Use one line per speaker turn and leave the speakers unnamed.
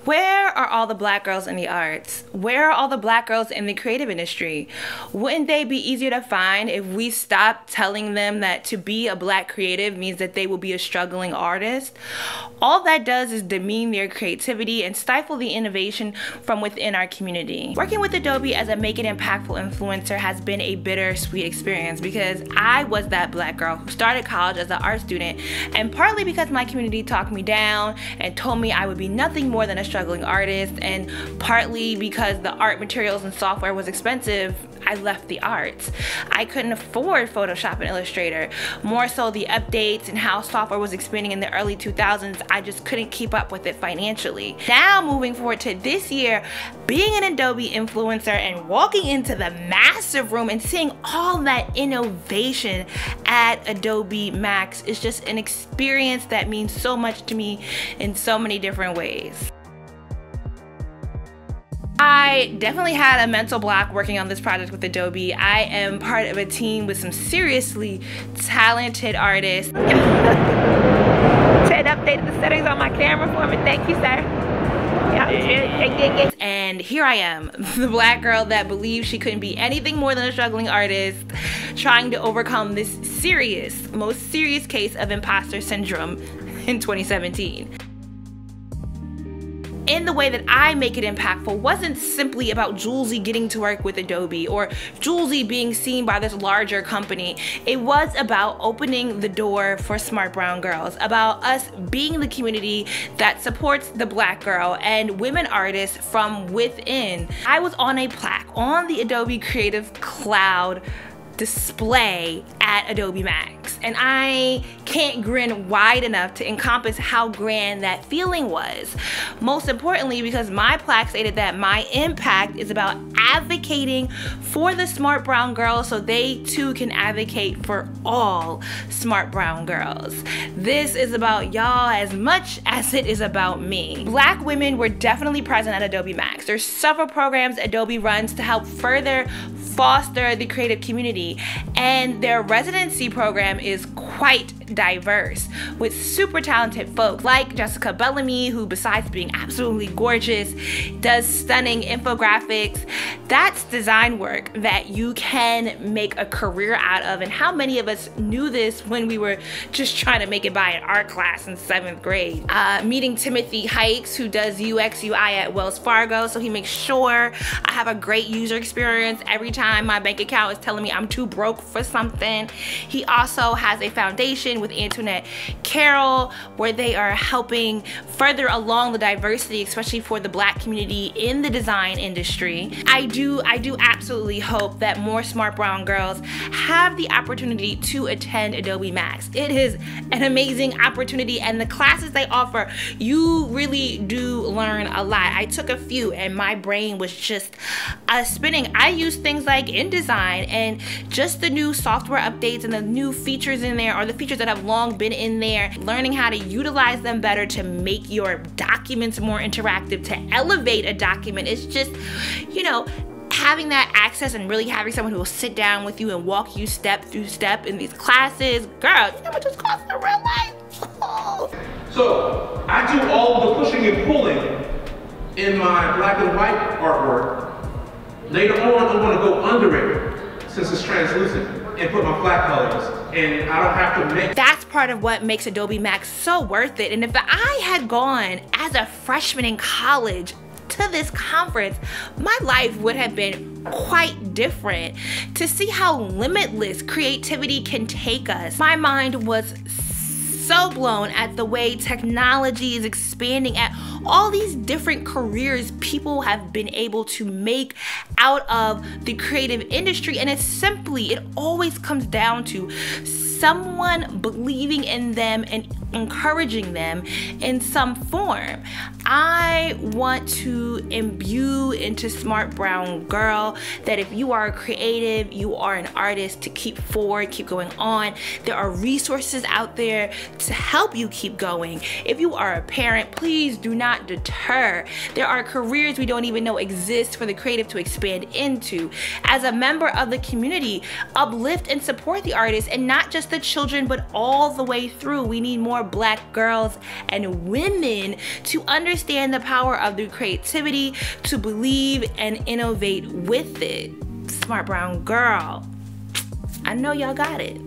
Where are all the black girls in the arts? Where are all the black girls in the creative industry? Wouldn't they be easier to find if we stopped telling them that to be a black creative means that they will be a struggling artist? All that does is demean their creativity and stifle the innovation from within our community. Working with Adobe as a Make It Impactful influencer has been a bittersweet experience because I was that black girl who started college as an art student, and partly because my community talked me down and told me I would be nothing more than a struggling artist, and partly because the art materials and software was expensive, I left the arts. I couldn't afford Photoshop and Illustrator. More so the updates and how software was expanding in the early 2000s, I just couldn't keep up with it financially. Now moving forward to this year, being an Adobe influencer and walking into the massive room and seeing all that innovation at Adobe Max is just an experience that means so much to me in so many different ways. I definitely had a mental block working on this project with Adobe. I am part of a team with some seriously talented artists. Ted updated the settings on my camera for me. Thank you, sir. And here I am, the black girl that believed she couldn't be anything more than a struggling artist, trying to overcome this most serious case of imposter syndrome in 2017. In the way that I make it impactful wasn't simply about Julesy getting to work with Adobe or Julesy being seen by this larger company. It was about opening the door for smart brown girls, about us being the community that supports the black girl and women artists from within. I was on a plaque on the Adobe Creative Cloud display at Adobe Max, and I can't grin wide enough to encompass how grand that feeling was. Most importantly, because my plaque stated that my impact is about advocating for the smart brown girls so they too can advocate for all smart brown girls. This is about y'all as much as it is about me. Black women were definitely present at Adobe Max. There's several programs Adobe runs to help further foster the creative community, and their residency program is quite diverse with super talented folks like Jessica Bellamy, who besides being absolutely gorgeous does stunning infographics. That's design work that you can make a career out of, and how many of us knew this when we were just trying to make it by an art class in 7th grade. Meeting Timothy Hikes, who does UX UI at Wells Fargo, so he makes sure I have a great user experience every time my bank account is telling me I'm too broke for something. He also has a foundation with Antoinette Carroll where they are helping further along the diversity, especially for the black community in the design industry. I do absolutely hope that more smart brown girls have the opportunity to attend Adobe Max. It is an amazing opportunity, and the classes they offer, you really do learn a lot. I took a few and my brain was just spinning. I use things like InDesign, and just the new software updates and the new features in there, or the features that have long been in there, learning how to utilize them better to make your documents more interactive, to elevate a document. It's just, you know, having that access and really having someone who will sit down with you and walk you step through step in these classes. Girl, you know what this costs in real life?
So I do all the pushing and pulling in my black and white artwork. Later on, I'm going to go under it, since it's translucent, and put my flat colors, and I don't have to make.
That's part of what makes Adobe Max so worth it. And if I had gone as a freshman in college to this conference, my life would have been quite different. To see how limitless creativity can take us, my mind was so blown at the way technology is expanding, at all these different careers people have been able to make out of the creative industry. And it always comes down to someone believing in them and encouraging them in some form. I want to imbue into smart brown girl that if you are a creative, you are an artist, to keep forward, keep going on. There are resources out there to help you keep going. If you are a parent, please do not deter. There are careers we don't even know exist for the creative to expand into. As a member of the community, uplift and support the artists, and not just the children, but all the way through. We need more black girls and women to understand understand the power of the creativity, to believe and innovate with it. Smart brown girl, I know y'all got it.